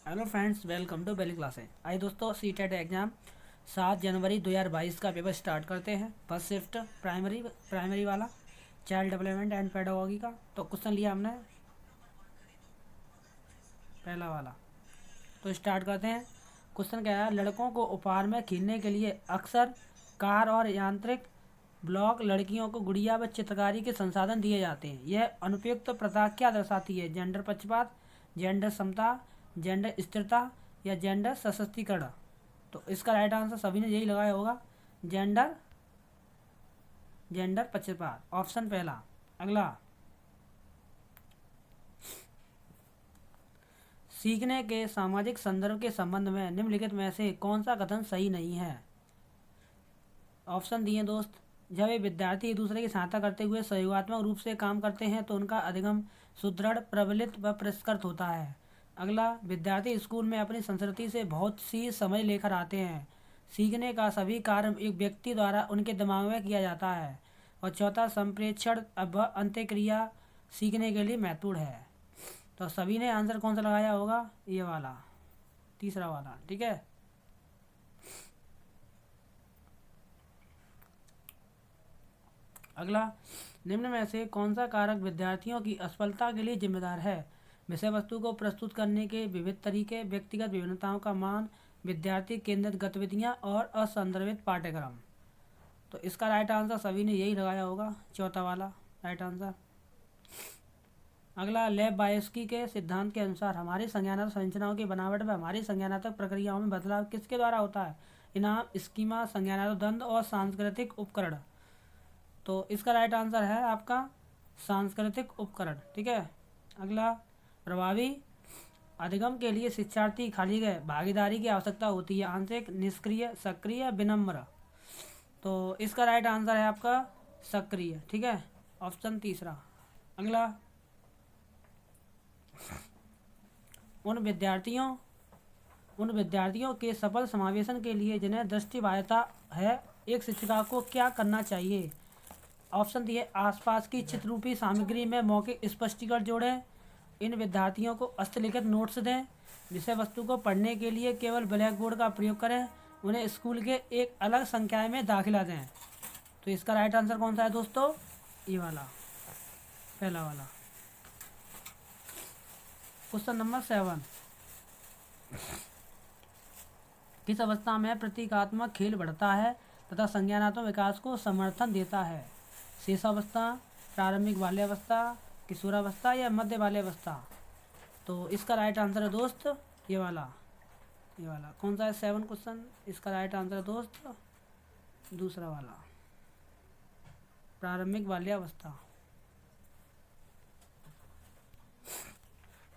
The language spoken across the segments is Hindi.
हेलो फ्रेंड्स, वेलकम टू बेली क्लासेस। आइए दोस्तों, सीटेट एग्ज़ाम 7 जनवरी 2022 का पेपर स्टार्ट करते हैं। फर्स्ट शिफ्ट प्राइमरी वाला चाइल्ड डेवलपमेंट एंड पेडागोगी का। तो क्वेश्चन लिया हमने पहला वाला, तो स्टार्ट करते हैं। क्वेश्चन क्या है? लड़कों को उपहार में खींचने के लिए अक्सर कार और यांत्रिक ब्लॉक, लड़कियों को गुड़िया व चित्रकारी के संसाधन दिए जाते हैं। यह अनुपयुक्त प्रथा क्या दर्शाती है? जेंडर पक्षपात, जेंडर समता, जेंडर स्थिरता या जेंडर सशक्तिकरण। तो इसका राइट आंसर सभी ने यही लगाया होगा, जेंडर जेंडर पक्षपात, ऑप्शन पहला। अगला, सीखने के सामाजिक संदर्भ के संबंध में निम्नलिखित में से कौन सा कथन सही नहीं है? ऑप्शन दिए दोस्त। जब ये विद्यार्थी एक दूसरे की सहायता करते हुए सहयोगात्मक रूप से काम करते हैं तो उनका अधिगम सुदृढ़, प्रबलित व परिष्कृत होता है। अगला, विद्यार्थी स्कूल में अपनी संस्कृति से बहुत सी समझ लेकर आते हैं। सीखने का सभी कार्य एक व्यक्ति द्वारा उनके दिमाग में किया जाता है। और चौथा, संप्रेक्षण व अंत्यक्रिया सीखने के लिए महत्वपूर्ण है। तो सभी ने आंसर कौन सा लगाया होगा? ये वाला, तीसरा वाला। ठीक है। अगला, निम्न में से कौन सा कारक विद्यार्थियों की असफलता के लिए जिम्मेदार है? विषय वस्तु को प्रस्तुत करने के विविध तरीके, व्यक्तिगत विभिन्नताओं का मान, विद्यार्थी केंद्रित गतिविधियां और असंदर्भित पाठ्यक्रम। तो इसका राइट आंसर सभी ने यही लगाया होगा, चौथा वाला राइट आंसर। अगला, लैब बायोस्की के सिद्धांत के अनुसार हमारी संज्ञानात्मक संरचनाओं की बनावट व हमारी संज्ञानात्मक प्रक्रियाओं में बदलाव किसके द्वारा होता है? इनाम, स्कीमा, संज्ञानात्मक द्वंद्व और सांस्कृतिक उपकरण। तो इसका राइट आंसर है आपका सांस्कृतिक उपकरण। ठीक है। अगला, प्रभावी अधिगम के लिए शिक्षार्थी खाली गए भागीदारी की आवश्यकता होती है। आंशिक, निष्क्रिय, सक्रिय, विनम्र। तो इसका राइट आंसर है आपका सक्रिय। ठीक है, ऑप्शन तीसरा। अगला, उन विद्यार्थियों के सफल समावेशन के लिए जिन्हें दृष्टिबाध्यता है, एक शिक्षिका को क्या करना चाहिए? ऑप्शन दिए, आसपास की चित्ररूपी सामग्री में मौखिक स्पष्टीकरण जोड़ें, इन विद्यार्थियों को हस्तलिखित नोट्स दें, विषय वस्तु को पढ़ने के लिए केवल ब्लैक बोर्ड का प्रयोग करें, उन्हें स्कूल के एक अलग संकाय में दाखिला दें। तो इसका राइट आंसर कौन सा है दोस्तों? ये वाला, पहला वाला। क्वेश्चन नंबर 7, किस अवस्था में प्रतीकात्मक खेल बढ़ता है तथा संज्ञानात्मक विकास को समर्थन देता है? शेषावस्था, प्रारंभिक बाल्यावस्था, किशोरावस्था या मध्य बाल्यावस्था। तो इसका राइट आंसर है दोस्त ये वाला, ये वाला। कौन सा है 7 क्वेश्चन? इसका राइट आंसर है दोस्त दूसरा वाला, प्रारंभिक बाल्यावस्था।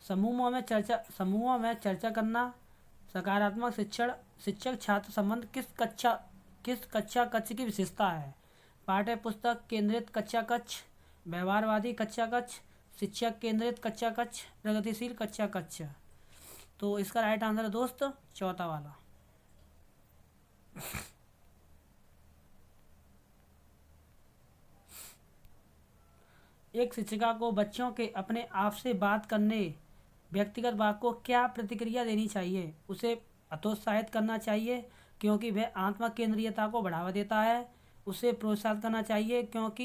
समूहों में चर्चा करना, सकारात्मक शिक्षण, शिक्षक छात्र संबंध किस कक्षा कक्ष की विशेषता है? पाठ्य पुस्तक केंद्रित कक्षा कक्ष, व्यवहारवादी कक्षा कक्ष, शिक्षक केंद्रित कक्षा कक्ष, प्रगतिशील कक्षा कक्ष। तो इसका राइट आंसर है दोस्त चौथा वाला। एक शिक्षिका को बच्चों के अपने आप से बात करने व्यक्तिगत बात को क्या प्रतिक्रिया देनी चाहिए? उसे हतोत्साहित करना चाहिए क्योंकि वह आत्म केंद्रीयता को बढ़ावा देता है। उसे प्रोत्साहित करना चाहिए क्योंकि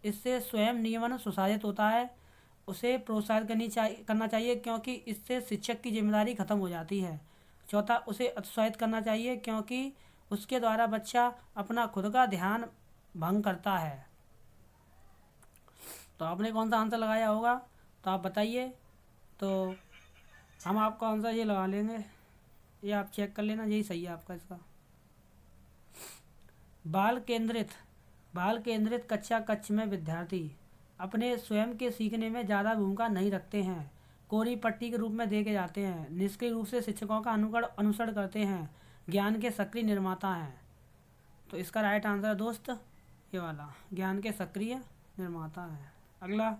इससे स्वयं नियमन सुसाधित होता है। उसे प्रोत्साहित करना चाहिए क्योंकि इससे शिक्षक की जिम्मेदारी खत्म हो जाती है। चौथा, उसे हतोत्साहित करना चाहिए क्योंकि उसके द्वारा बच्चा अपना खुद का ध्यान भंग करता है। तो आपने कौन सा आंसर लगाया होगा? तो आप बताइए। तो हम आपका आंसर ये लगा लेंगे, ये आप चेक कर लेना, यही सही है आपका इसका। बाल केंद्रित कक्षा कक्ष में विद्यार्थी अपने स्वयं के सीखने में ज़्यादा भूमिका नहीं रखते हैं, कोरी पट्टी के रूप में देखे जाते हैं, निष्क्रिय रूप से शिक्षकों का अनुसरण करते हैं, ज्ञान के सक्रिय निर्माता हैं। तो इसका राइट आंसर है दोस्त ये वाला, ज्ञान के सक्रिय निर्माता है। अगला,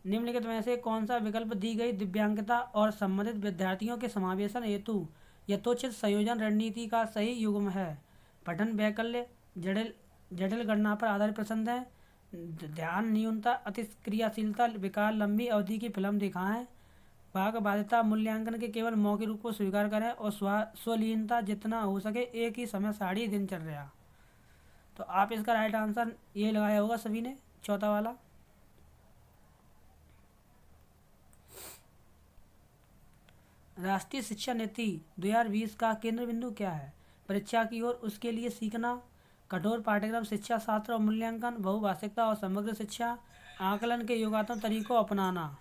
निम्नलिखित में से कौन सा विकल्प दी गई दिव्यांगता और संबंधित विद्यार्थियों के समावेशन हेतु यथोचित संयोजन रणनीति का सही युग्म है? पठन वैकल्य, जटिल गणना पर आधारित प्रश्न है, ध्यान न्यूनता, अति क्रियाशीलता, विकार, लंबी अवधि की फिल्म दिखाएं, भाग बाध्यता मूल्यांकन के केवल मौखिक रूप को स्वीकार करें और स्वलीनता जितना हो सके एक ही समय साड़ी दिनचर्या। तो आप इसका राइट आंसर ये लगाया होगा सभी ने, चौथा वाला। राष्ट्रीय शिक्षा नीति 2020 का केंद्र बिंदु क्या है? परीक्षा की ओर उसके लिए सीखना, कठोर पाठ्यक्रम, शिक्षा शास्त्र और मूल्यांकन, बहुभाषिकता और समग्र शिक्षा, आकलन के योगात्मक तरीकों अपनाना।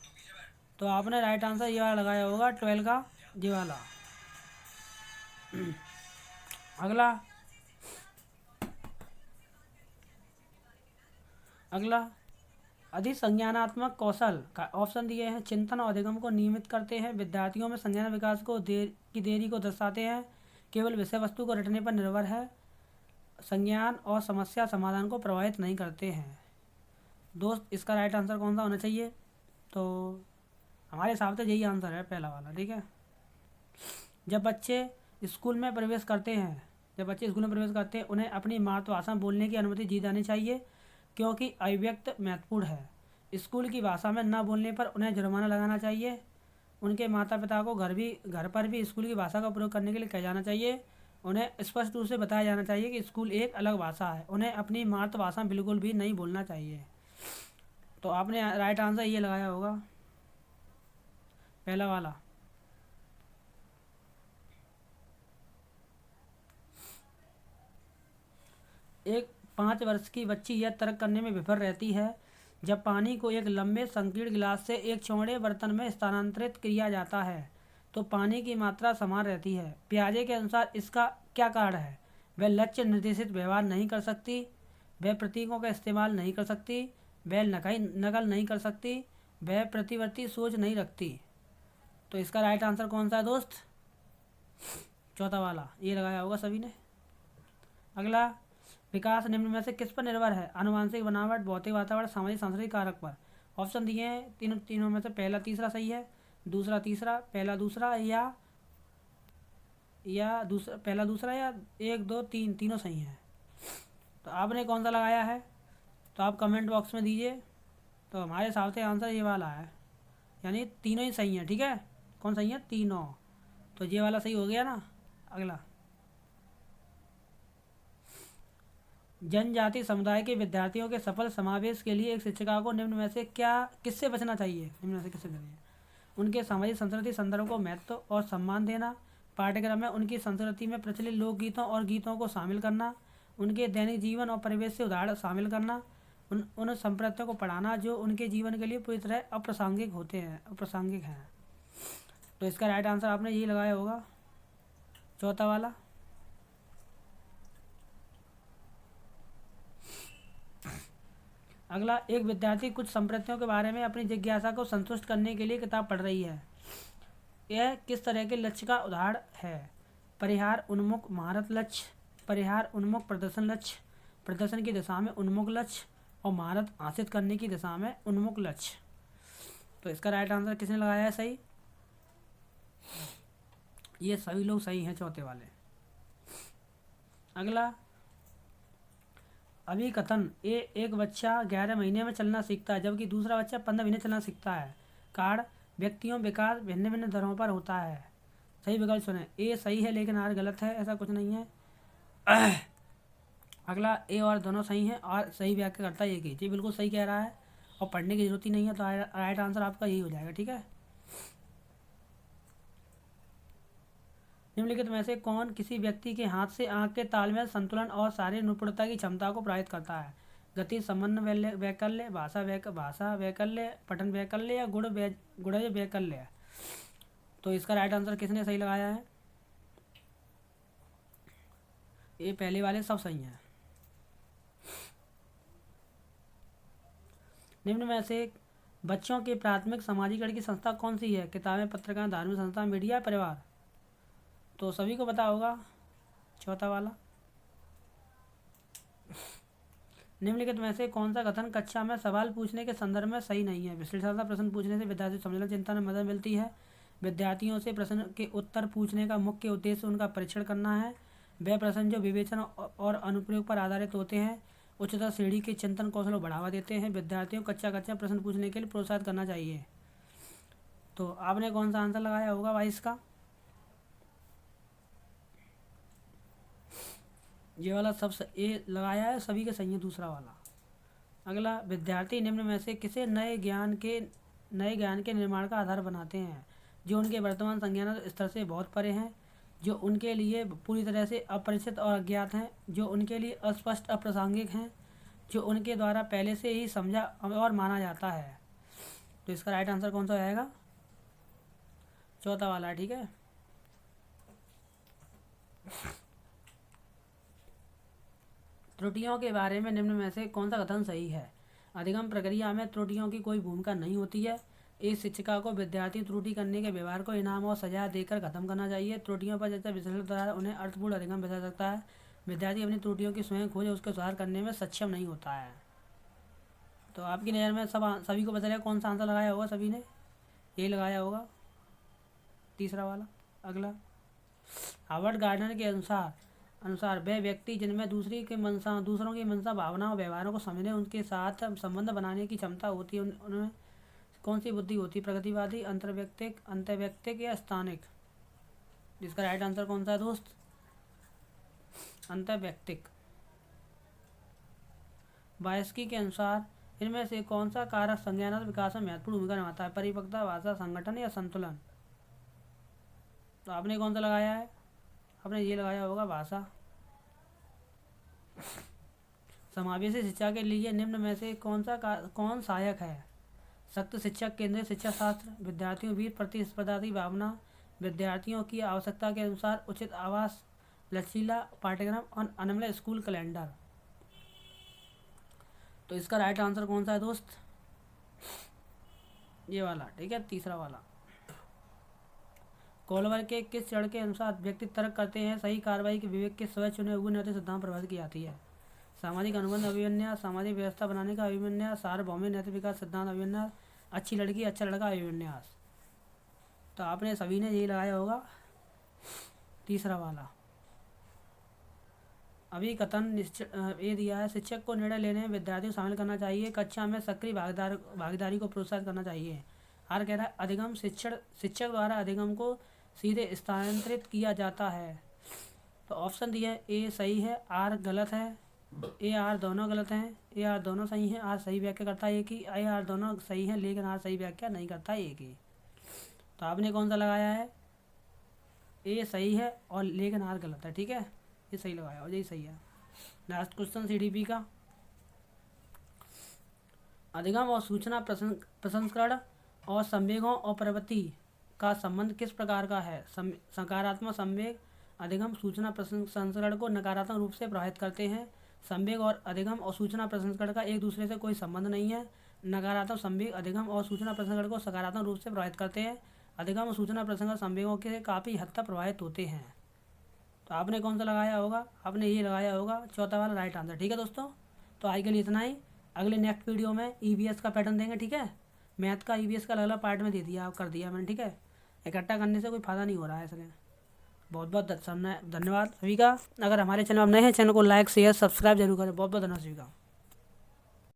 तो आपने राइट आंसर ये वाला लगाया होगा 12 का, ये वाला। अगला अधिसंज्ञानात्मक कौशल का ऑप्शन दिए हैं। चिंतन और अधिगम को नियमित करते हैं, विद्यार्थियों में संज्ञान विकास को देरी को दर्शाते हैं, केवल विषय वस्तु को रटने पर निर्भर है, संज्ञान और समस्या समाधान को प्रभावित नहीं करते हैं। दोस्त इसका राइट आंसर कौन सा होना चाहिए? तो हमारे हिसाब से यही आंसर है, पहला वाला। ठीक है। जब बच्चे स्कूल में प्रवेश करते हैं उन्हें अपनी मातृभाषा बोलने की अनुमति दी जानी चाहिए, क्योंकि अभिव्यक्त महत्वपूर्ण है। स्कूल की भाषा में न बोलने पर उन्हें जुर्माना लगाना चाहिए। उनके माता पिता को घर पर भी स्कूल की भाषा का प्रयोग करने के लिए कहा जाना चाहिए। उन्हें स्पष्ट रूप से बताया जाना चाहिए कि स्कूल एक अलग भाषा है। उन्हें अपनी मातृभाषा बिल्कुल भी नहीं बोलना चाहिए। तो आपने राइट आंसर ये लगाया होगा, पहला वाला। एक 5 वर्ष की बच्ची यह तर्क करने में विफल रहती है, जब पानी को एक लंबे संकीर्ण गिलास से एक चौड़े बर्तन में स्थानांतरित किया जाता है तो पानी की मात्रा समान रहती है। पियाजे के अनुसार इसका क्या कारण है? वह लक्ष्य निर्देशित व्यवहार नहीं कर सकती, वह प्रतीकों का इस्तेमाल नहीं कर सकती, वह नकल नहीं कर सकती, वह प्रतिवर्ती सोच नहीं रखती। तो इसका राइट आंसर कौन सा है दोस्त? चौथा वाला, ये लगाया होगा सभी ने। अगला, विकास निम्न में से किस पर निर्भर है? आनुवंशिक बनावट, भौतिक वातावरण, सामाजिक सांस्कृतिक कारक पर। ऑप्शन दिए हैं, तीनों में से पहला तीसरा सही है, दूसरा तीसरा, पहला दूसरा या दूसरा पहला दूसरा या 1 2 3 तीनों सही हैं। तो आपने कौन सा लगाया है? तो आप कमेंट बॉक्स में दीजिए। तो हमारे हिसाब से आंसर ये वाला है, यानी तीनों ही सही हैं। ठीक है, कौन सही है? तीनों। तो ये वाला सही हो गया ना। अगला, जनजाति समुदाय के विद्यार्थियों के सफल समावेश के लिए एक शिक्षिका को निम्न में से किससे बचना चाहिए? निम्न में से किससे बचना चाहिए? उनके सामाजिक संस्कृति संदर्भ को महत्व और सम्मान देना, पाठ्यक्रम में उनकी संस्कृति में प्रचलित लोकगीतों और गीतों को शामिल करना, उनके दैनिक जीवन और परिवेश से उदाहरण शामिल करना, उन संप्रदायों को पढ़ाना जो उनके जीवन के लिए पूरी तरह अप्रासंगिक हैं। तो इसका राइट आंसर आपने यही लगाया होगा, चौथा वाला। अगला, एक विद्यार्थी कुछ संप्रदायों के बारे में अपनी जिज्ञासा को संतुष्ट करने के लिए किताब पढ़ रही है। यह किस तरह के लक्ष्य का उदाहरण है? परिहार उन्मुख महारत लक्ष्य, परिहार उन्मुख प्रदर्शन लक्ष्य, प्रदर्शन की दिशा में उन्मुख लक्ष्य और महारत हासिल करने की दिशा में उन्मुख लक्ष्य। तो इसका राइट आंसर किसने लगाया है सही? ये सभी लोग सही हैं, चौथे वाले। अगला, अभिकथन एक बच्चा 11 महीने में चलना सीखता है जबकि दूसरा बच्चा 15 महीने चलना सीखता है। कारण, व्यक्तियों विकास भिन्न भिन्न दरों पर होता है। सही विकल्प सुने। ए सही है लेकिन आर गलत है, ऐसा कुछ नहीं है। अगला, ए और दोनों सही हैं और सही व्याख्या करता है एक ही। जी बिल्कुल सही कह रहा है और पढ़ने की जरूरत ही नहीं है, तो राइट आंसर आपका यही हो जाएगा। ठीक है। निम्नलिखित में से कौन किसी व्यक्ति के हाथ से आंख के तालमेल, संतुलन और शारीरिक निपुणता की क्षमता को प्रभावित करता है? गति, समन्वय वैकल्य, भाषा वैकल्य, पठन वैकल्य या गुणज वैकल्य। तो इसका राइट आंसर किसने सही लगाया है? ये पहले वाले सब सही हैं। निम्न में से बच्चों के प्राथमिक समाजीकरण की संस्था कौन सी है? किताबें, पत्रिकाएं, धार्मिक संस्था, मीडिया, परिवार। तो सभी को पता होगा, चौथा वाला। निम्नलिखित में से कौन सा कथन कक्षा में सवाल पूछने के संदर्भ में सही नहीं है? विश्लेषणात्मक प्रश्न पूछने से विद्यार्थी समझना चिंतन में मदद मिलती है। विद्यार्थियों से प्रश्न के उत्तर पूछने का मुख्य उद्देश्य उनका परीक्षण करना है। वे प्रश्न जो विवेचन और अनुप्रयोग पर आधारित होते हैं उच्चतर श्रेणी के चिंतन कौशल को बढ़ावा देते हैं। विद्यार्थियों को कक्षा प्रश्न पूछने के लिए प्रोत्साहित करना चाहिए। तो आपने कौन सा आंसर लगाया होगा 22 का? ये वाला सब ए लगाया है, सभी के सही है दूसरा वाला। अगला, विद्यार्थी निम्न में से किसे नए ज्ञान के निर्माण का आधार बनाते हैं जो उनके वर्तमान संज्ञानात्मक स्तर से बहुत परे हैं, जो उनके लिए पूरी तरह से अपरिचित और अज्ञात हैं, जो उनके लिए अस्पष्ट अप्रासंगिक हैं, जो उनके द्वारा पहले से ही समझा और माना जाता है। तो इसका राइट आंसर कौन सा आएगा? चौथा वाला, ठीक है। त्रुटियों के बारे में निम्न में से कौन सा कथन सही है? अधिगम प्रक्रिया में त्रुटियों की कोई भूमिका नहीं होती है। इस शिक्षिका को विद्यार्थी त्रुटि करने के व्यवहार को इनाम और सजा देकर खत्म करना चाहिए। त्रुटियों पर जैसे विश्लेषण द्वारा उन्हें अर्थपूर्ण अधिगम बता सकता है। विद्यार्थी अपनी त्रुटियों की स्वयं खोज उसके सुधार करने में सक्षम नहीं होता है। तो आपकी नज़र में सभी को पता चलेगा कौन सा आंसर लगाया होगा? सभी ने यही लगाया होगा, तीसरा वाला। अगला, हावर्ड गार्डनर के अनुसार वह व्यक्ति जिनमें दूसरों की मनसा भावनाओं और व्यवहारों को समझने, उनके साथ संबंध बनाने की क्षमता होती है, उनमें कौन सी बुद्धि होती है? प्रगतिवादी, अंतर्वैयक्तिक या स्थानिक? जिसका राइट आंसर कौन सा है दोस्त? अंतर्वैयक्तिक। बायस्की के अनुसार इनमें से कौन सा कारक संज्ञानात्मक विकास में महत्वपूर्ण भूमिका निभाता है? परिपक्वता, भाषा, संगठन या संतुलन? तो आपने कौन सा लगाया है? आपने ये लगाया होगा, भाषा। समावेशी शिक्षा के लिए निम्न में से कौन सहायक है? सख्त शिक्षक, केंद्रीय शिक्षा शास्त्र, विद्यार्थियों बीच प्रतिस्पर्धा की भावना, विद्यार्थियों की आवश्यकता के अनुसार उचित आवास, लचीला पाठ्यक्रम और अनमोल स्कूल कैलेंडर? तो इसका राइट आंसर कौन सा है दोस्त? ये वाला, ठीक है, तीसरा वाला। कोलवर के किस चरण के अनुसार व्यक्ति तर्क करते हैं? सही कार्रवाई के विवेक के स्वयं चुने हुए नैतिक सिद्धांत प्रभावित की जाती है। सामाजिक अनुबंध अभिविन्यास, सामाजिक व्यवस्था बनाने का अभिविन्यास, सार्वभौमिक नैतिक विकास सिद्धांत अभिविन्यास, अच्छी लड़की अच्छा लड़का अभिविन्यास? तो आपने सभी ने यही लगाया होगा, तीसरा वाला। अभी कथन ये दिया है, शिक्षक को निर्णय लेने में विद्यार्थियों को शामिल करना चाहिए, कक्षा में सक्रिय भागीदारी को प्रोत्साहित करना चाहिए। आर कह रहा है, अधिगम शिक्षक द्वारा अधिगम को सीधे स्थानांतरित किया जाता है। तो ऑप्शन दिया है, ए सही है, आर गलत है, ए आर दोनों गलत हैं, ए आर दोनों सही हैं, आर सही व्याख्या करता है एक ही, ए आर दोनों सही हैं लेकिन आर सही व्याख्या नहीं करता है एक ही। तो आपने कौन सा लगाया है? ए सही है और लेकिन आर गलत है, ठीक है, ये सही लगाया और यही सही है। लास्ट क्वेश्चन सीडीपी का, अधिगम और सूचना प्रसंस्करण और संवेगों और प्रवृत्ति का संबंध किस प्रकार का है? सकारात्मक संवेग अधिगम सूचना प्रसंस्करण को नकारात्मक रूप से प्रभावित करते हैं। संवेग और अधिगम और सूचना प्रसंस्करण का एक दूसरे से कोई संबंध नहीं है। नकारात्मक संवेग अधिगम और सूचना प्रसंस्करण को सकारात्मक रूप से प्रभावित करते हैं। अधिगम और सूचना प्रसंस्करण संवेगों के काफ़ी हद तक प्रभावित होते हैं। तो आपने कौन सा लगाया होगा? आपने ये लगाया होगा, चौथा वाला राइट आंसर, ठीक है दोस्तों। तो आज के लिए इतना ही। अगले नेक्स्ट वीडियो में ईवीएस का पैटर्न देंगे, ठीक है। मैथ का ईवीएस का अलग अलग पार्ट में दे दिया, कर दिया मैंने, ठीक है। इकट्ठा करने से कोई फ़ायदा नहीं हो रहा है इसलिए। बहुत बहुत धन्यवाद सभी का। अगर हमारे चैनल में नए हैं, चैनल को लाइक शेयर सब्सक्राइब जरूर करें। बहुत बहुत धन्यवाद सभी का।